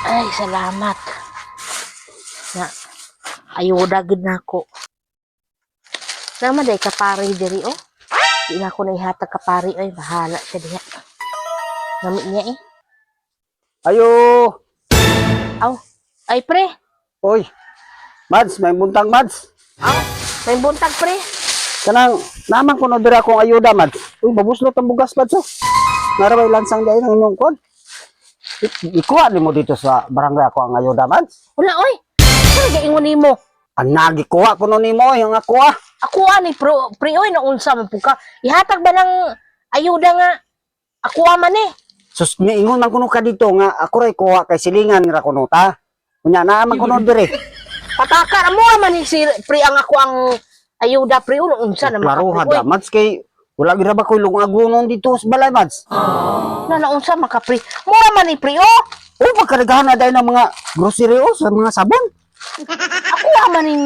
Ay, salamat. Na, ayuda gid nako. Nama day kapari diri oh. Di na ako naihatag kapari ay bahala siya diha. Nami niya eh. Ayo! Aw, ay pre. Oy! Mads, may buntang Mads. Aw, may buntag pre. Kanang, naman ko na dira akong ayuda Mads. Uy, mabuslot ang bugas Mads oh. Naraway lansang dahil ng inyong kon. Ikuha mo dito sa barangay ako ang ayuda Mads. Wala oy. Ano gaingon nimo? Ang nagikuha ko nun nimo, yung ako ah. Ako ani pre oy na unsa man pud ka. Ihatag ba ng ayuda nga ako man eh. Sus, miingon man kuno ka dito nga ako ray kuha kay silingan ra kuno ta. Kunya naa man kuno dire. Pataka mo man ni si pre ang ako ang ayuda pre uno unsa na Klaro maka hada Mads kay wala gira ba koy lungagonon dito sa balay Mads. na unsa maka pre. Mura man ni pre oh. Oh, magkaragahan na dahil ng mga grocery oh, sa mga sabon. Ako man ning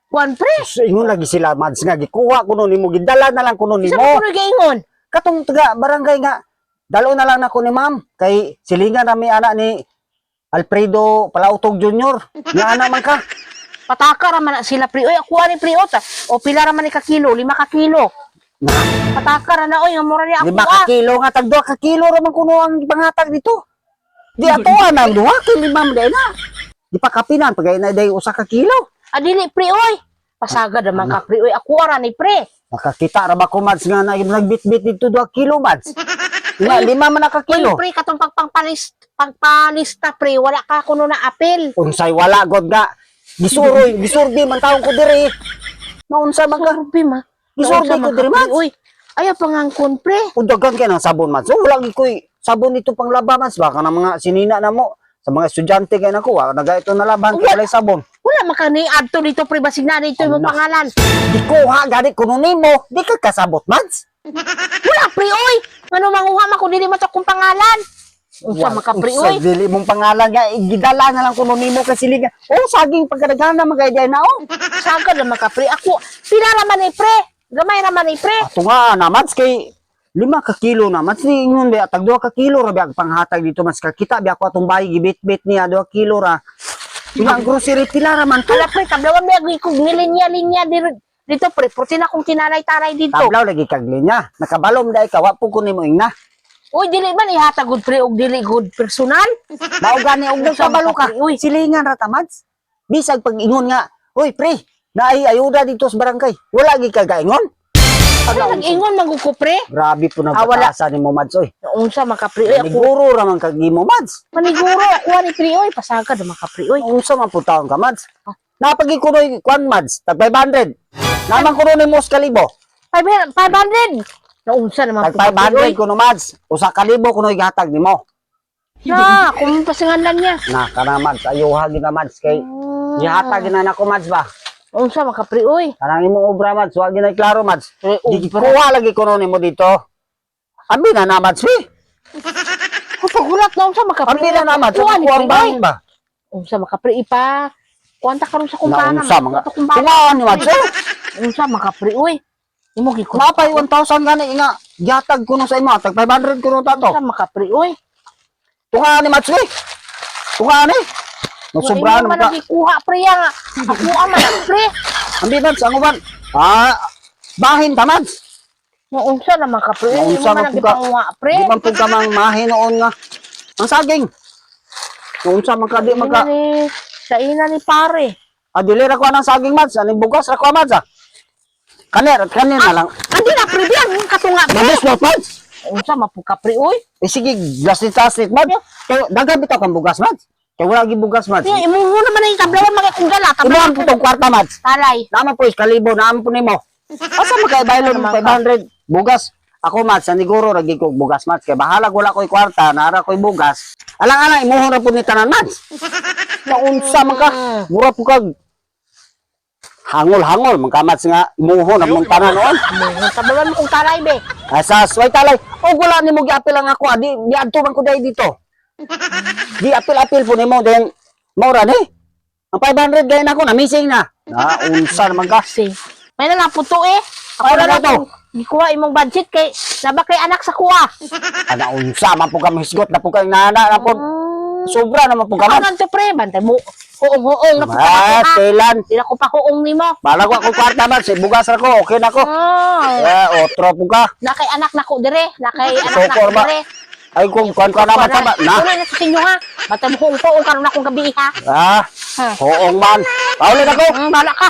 kuan pre. So, ingon lagi sila Mads nga gikuha kuno nimo gidala na lang kuno Isa nimo. mo kuno gaingon. Katong taga barangay nga dalo na lang nako ni ma'am kay silingan rami anak ni Alfredo Palautog Jr. Nga anak man ka. Pataka ra man na sila pre oy ako ani pre ota. O pila ra man ni ka kilo, 5 ka kilo. Na, Pataka ra na oy nga mura ni ako 5 ka kilo nga tag 2 ka kilo ra man kuno ang pangatag dito. Di ato ang 2 kay ma'am dai na. Di pa kapinan pagay na dai 1 ka kilo. Adili pre oy. Pasagad naman ka pre oy ako ra ni pre. Nakakita ra ba ko Mads nga nagbitbit dito 2 kilo Mads. Nga 5 man na ka Oy kilo. pre katong pagpalista pre wala ka kuno na apel. Unsay wala god nga. Gisurdi man taong ko diri. Naunsa man ka? Sorbi ma. Gisurdi ko diri Mads. Oy. Ayaw pangangkon pre. Udagan kay ng sabon Mads. So wala gi koy sabon dito pang laba Mads baka na mga sinina na mo sa mga estudyante kay nako wa naga ito na laban kay walay sabon. Wala makani adto dito pre basig na dito imong Anak. pangalan. Di ko ha gani kuno nimo. Di ka kasabot Mads. Wala pre oy. Ngano manguha man ko dili man kung pangalan. Unsa maka pre oy. Sa dili mong pangalan nga gidala na lang kuno nimo kasi liga. Oh saging pagkadaghan na magayday na oh. Sagad na maka pre ako. Pila ra man ni pre. Gamay ra man ni pre. Ato nga na Mads kay 5 ka kilo na Mads ni ingon ba tag 2 ka kilo ra biag panghatag dito Mads kita biya ko atong bayi gibit-bit niya 2 kilo ra. Ang grocery pila ra man to. Ala pre tablawan mi kog nilinya-linya dito pre. Porti na kong tinalay-talay dito. Tablaw lagi kag linya. Nakabalom dai ka wa po ko nimo ingna. Uy, dili man ihatag good pre og dili good personal. Mao gani og nagkabalo ka. Uy. Silingan ra ta Mads. Bisag pag ingon nga, "Hoy pre, naay ayuda dito sa barangay." Wala gi ka gaingon. Ano nag-ingon manguko pre? Grabe po na wala. batasan nimo Mads oy. Unsa maka pre? Oy, ako Siguro ra man kag imo Mads. maniguro ako ni pre oy, pasagad na maka pre oy. Unsa man po taon ka Mads? Napagi ko noy kwan Mads, tag 500. Naman ko ni mos kalibo. 500. Na unsa naman Tag 500 ko no Mads. Usa ka libo ko noy gihatag nimo. Na, kung pasinganlan niya. Na kana Mads, ayuha gid na Mads kay gihatag na nako Mads ba. Unsa maka pre oy? Kanang imong obra Mads, wa ginay klaro Mads. Di Obra. kuha lagi ko nimo dito. Abi na Mads eh. Pagulat na unsa maka pre. Abi na Mads, Kuha ni kuha ang pre, oy. bahin ba? Unsa maka pre ipa. Kuwanta karon sa kumpana. Naunsa mga. Kumpana. Kuha ni Mads. Unsa maka pre oy? Imo gi ko. Mapay 1,000 gani nga. Gihatag ko no sa imo, tag 500 ko no tato. Unsa maka pre oy? Tunga ni Mads eh. Tunga ni. No sobrahan man ka. kuha pre yang. Ako man pre. Ambi Mads, ang uban. Bahin ta Mads. No unsa na maka pre. Imo Naunsa man man po ka. gipanguha pre. Di man po ka mang mahin noon nga. Ang saging. Naunsa man ka di man ka. Sa ina ni pare. Dili ra ko ng saging Mads, aning bugas ra ko Mads ah. Kanir na lang. Andi na pre biyan katunga pre. Bugas mo Mads. Unsa mapuka pre oy? Sige, glasitasit Mads. Kaya dagan bitaw kang bugas Mads. Kaya wala gi bugas Mads. Imo mo naman ang tablawan mga kung gala. Ibuan po tong kwarta Mads. Talay. Naman po is kalibo, naman po nimo. Asa mo kay baylo ng 500 bugas? Ako Mads, saniguro ragi ko bugas Mads. Kaya bahala wala ko'y kwarta, nara ko'y bugas. Alang-alang imuhon ra po ni tanan Mads. Naunsa man ka? Mura po kag hangol-hangol man ka Mads nga imuhon ra mong tanan noon. Tablawan mo kung talay be. Asa sway talay. O wala nimo giapil lang ako, di adto man ko dai dito. Di apil-apil po nimo den maura ni. Ang 500 gayon ako na missing na. Unsa naman ka? Kasi may nalaputo eh. Ako Ano na na to? lang gikuha imong budget kay naba kay anak sa kuha. Ana unsa man po kami hisgot na po kay nana na po. Sobra naman po ka Ako man. nanto pre, bantay mo. Huong na po Ah, ka. Thailand. Sila ko pa huong ni mo. Bala ko ako kwarta man, si bugas ra ko, okay na ko. Otro po ka. Nakay anak na ko dire, nakay anak na Sokor ko ba? dire. Ay, kung kuwan ka naman tama, na. Tuloy na sa sinyo ha. Bantay mo huong karon akong gabi ha. Ah, hoong man. Paulit ako. Bala ka.